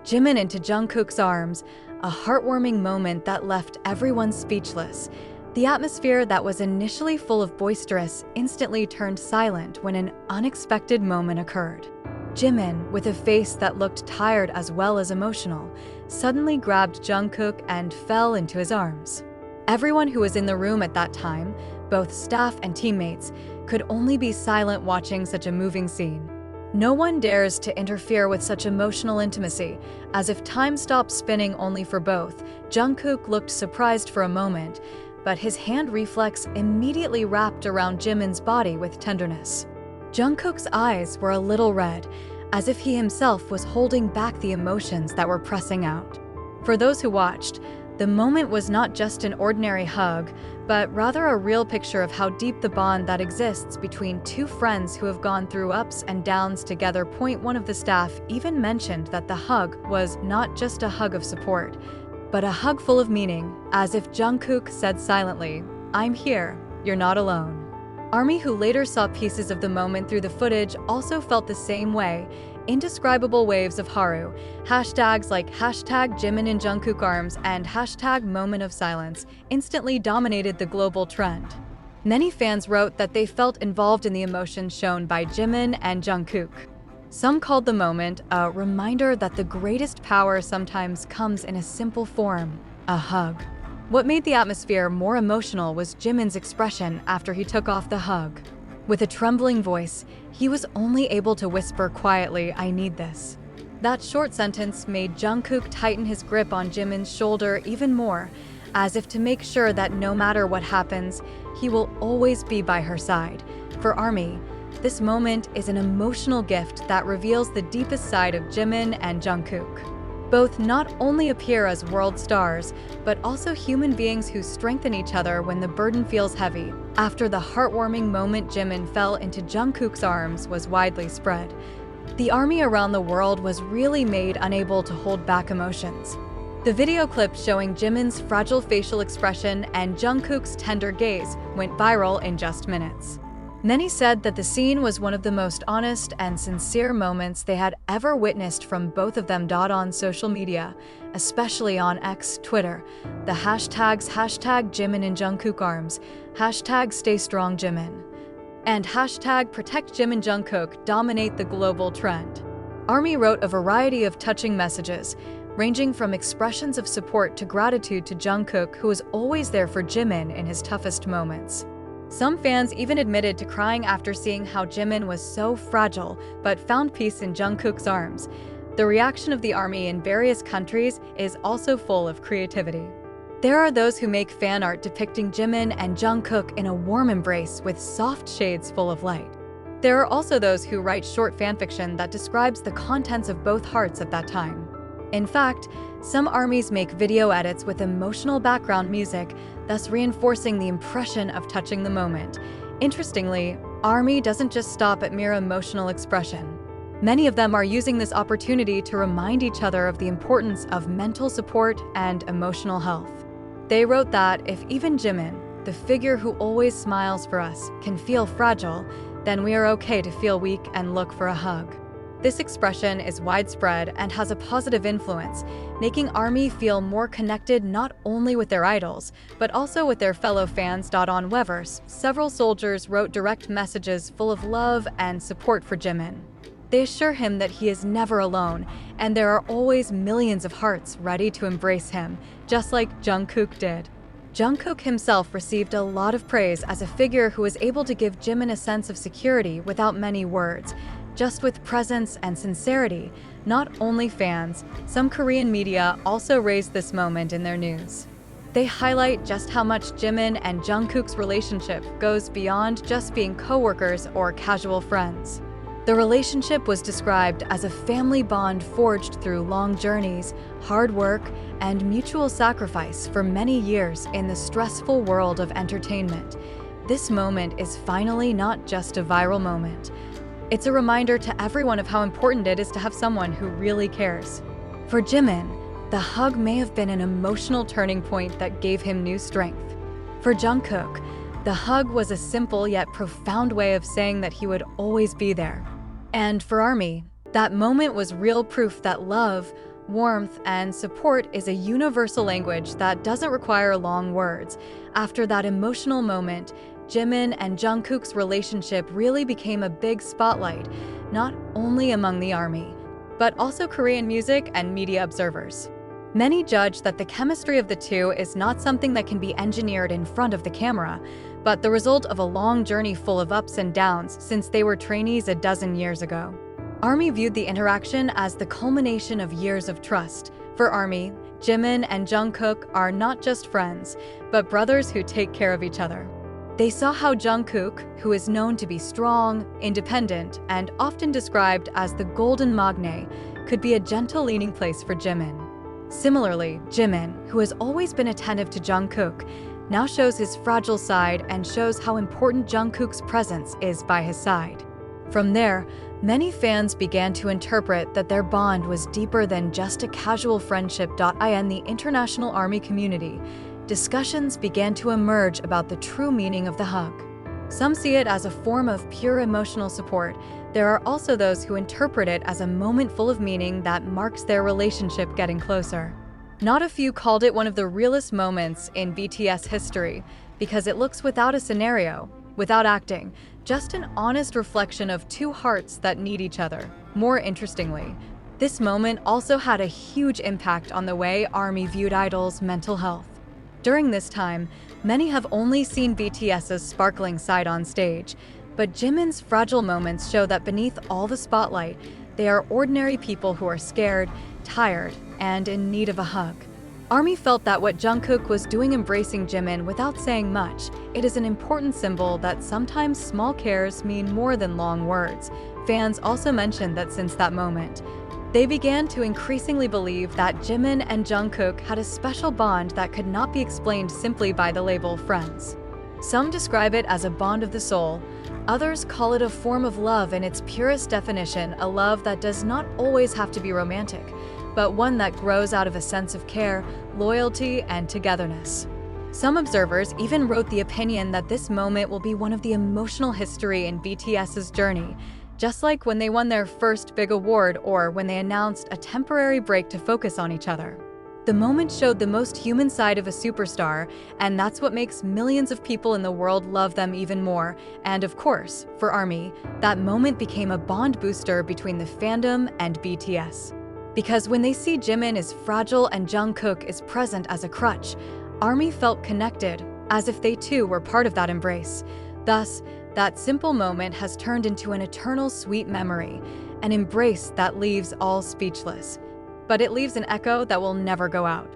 Jimin into Jungkook's arms, a heartwarming moment that left everyone speechless. The atmosphere that was initially full of boisterous instantly turned silent when an unexpected moment occurred. Jimin, with a face that looked tired as well as emotional, suddenly grabbed Jungkook and fell into his arms. Everyone who was in the room at that time, both staff and teammates, could only be silent watching such a moving scene. No one dares to interfere with such emotional intimacy. As if time stopped spinning only for both, Jungkook looked surprised for a moment, but his hand reflex immediately wrapped around Jimin's body with tenderness. Jungkook's eyes were a little red, as if he himself was holding back the emotions that were pressing out. For those who watched, the moment was not just an ordinary hug, but rather a real picture of how deep the bond that exists between two friends who have gone through ups and downs together. One of the staff even mentioned that the hug was not just a hug of support, but a hug full of meaning, as if Jungkook said silently, "I'm here, you're not alone." ARMY, who later saw pieces of the moment through the footage, also felt the same way. Indescribable waves of haru, hashtags like #Jimin in Jungkook arms and #moment of silence instantly dominated the global trend. Many fans wrote that they felt involved in the emotions shown by Jimin and Jungkook. Some called the moment a reminder that the greatest power sometimes comes in a simple form, a hug. What made the atmosphere more emotional was Jimin's expression after he took off the hug. With a trembling voice, he was only able to whisper quietly, "I need this." That short sentence made Jungkook tighten his grip on Jimin's shoulder even more, as if to make sure that no matter what happens, he will always be by her side. For ARMY, this moment is an emotional gift that reveals the deepest side of Jimin and Jungkook. Both not only appear as world stars, but also human beings who strengthen each other when the burden feels heavy. After the heartwarming moment Jimin fell into Jungkook's arms was widely spread, the ARMY around the world was really made unable to hold back emotions. The video clip showing Jimin's fragile facial expression and Jungkook's tender gaze went viral in just minutes. Many said that the scene was one of the most honest and sincere moments they had ever witnessed from both of them. On social media, especially on X, Twitter, the hashtags #Jimin in Jungkook arms, #Stay Strong Jimin, and #Protect Jimin Jungkook dominate the global trend. ARMY wrote a variety of touching messages, ranging from expressions of support to gratitude to Jungkook, who was always there for Jimin in his toughest moments. Some fans even admitted to crying after seeing how Jimin was so fragile but found peace in Jungkook's arms. The reaction of the ARMY in various countries is also full of creativity. There are those who make fan art depicting Jimin and Jungkook in a warm embrace with soft shades full of light. There are also those who write short fanfiction that describes the contents of both hearts at that time. In fact, some ARMYs make video edits with emotional background music, thus reinforcing the impression of touching the moment. Interestingly, ARMY doesn't just stop at mere emotional expression. Many of them are using this opportunity to remind each other of the importance of mental support and emotional health. They wrote that if even Jimin, the figure who always smiles for us, can feel fragile, then we are okay to feel weak and look for a hug. This expression is widespread and has a positive influence, making ARMY feel more connected not only with their idols, but also with their fellow fans. On Weverse, several soldiers wrote direct messages full of love and support for Jimin. They assure him that he is never alone, and there are always millions of hearts ready to embrace him, just like Jungkook did. Jungkook himself received a lot of praise as a figure who was able to give Jimin a sense of security without many words, just with presence and sincerity. Not only fans, some Korean media also raised this moment in their news. They highlight just how much Jimin and Jungkook's relationship goes beyond just being co-workers or casual friends. The relationship was described as a family bond forged through long journeys, hard work, and mutual sacrifice for many years in the stressful world of entertainment. This moment is finally not just a viral moment. It's a reminder to everyone of how important it is to have someone who really cares. For Jimin, the hug may have been an emotional turning point that gave him new strength. For Jungkook, the hug was a simple yet profound way of saying that he would always be there. And for ARMY, that moment was real proof that love, Warmth and support is a universal language that doesn't require long words. After that emotional moment, Jimin and Jungkook's relationship really became a big spotlight, not only among the army, but also Korean music and media observers. Many judge that the chemistry of the two is not something that can be engineered in front of the camera, but the result of a long journey full of ups and downs since they were trainees a dozen years ago. ARMY viewed the interaction as the culmination of years of trust. For ARMY, Jimin and Jungkook are not just friends, but brothers who take care of each other. They saw how Jungkook, who is known to be strong, independent, and often described as the golden magne, could be a gentle leaning place for Jimin. Similarly, Jimin, who has always been attentive to Jungkook, now shows his fragile side and shows how important Jungkook's presence is by his side. From there, many fans began to interpret that their bond was deeper than just a casual friendship. In the international ARMY community, discussions began to emerge about the true meaning of the hug. Some see it as a form of pure emotional support. There are also those who interpret it as a moment full of meaning that marks their relationship getting closer. Not a few called it one of the realest moments in BTS history because it looks without a scenario, without acting, just an honest reflection of two hearts that need each other. More interestingly, this moment also had a huge impact on the way ARMY viewed idols' mental health. During this time, many have only seen BTS's sparkling side on stage, but Jimin's fragile moments show that beneath all the spotlight, they are ordinary people who are scared, tired, and in need of a hug. ARMY felt that what Jungkook was doing embracing Jimin without saying much, it is an important symbol that sometimes small cares mean more than long words. Fans also mentioned that since that moment, they began to increasingly believe that Jimin and Jungkook had a special bond that could not be explained simply by the label friends. Some describe it as a bond of the soul. Others call it a form of love in its purest definition, a love that does not always have to be romantic, but one that grows out of a sense of care, loyalty, and togetherness. Some observers even wrote the opinion that this moment will be one of the emotional history in BTS's journey, just like when they won their first big award or when they announced a temporary break to focus on each other. The moment showed the most human side of a superstar, and that's what makes millions of people in the world love them even more. And of course, for ARMY, that moment became a bond booster between the fandom and BTS. Because when they see Jimin is fragile and Jungkook is present as a crutch, ARMY felt connected, as if they too were part of that embrace. Thus, that simple moment has turned into an eternal sweet memory, an embrace that leaves all speechless. But it leaves an echo that will never go out.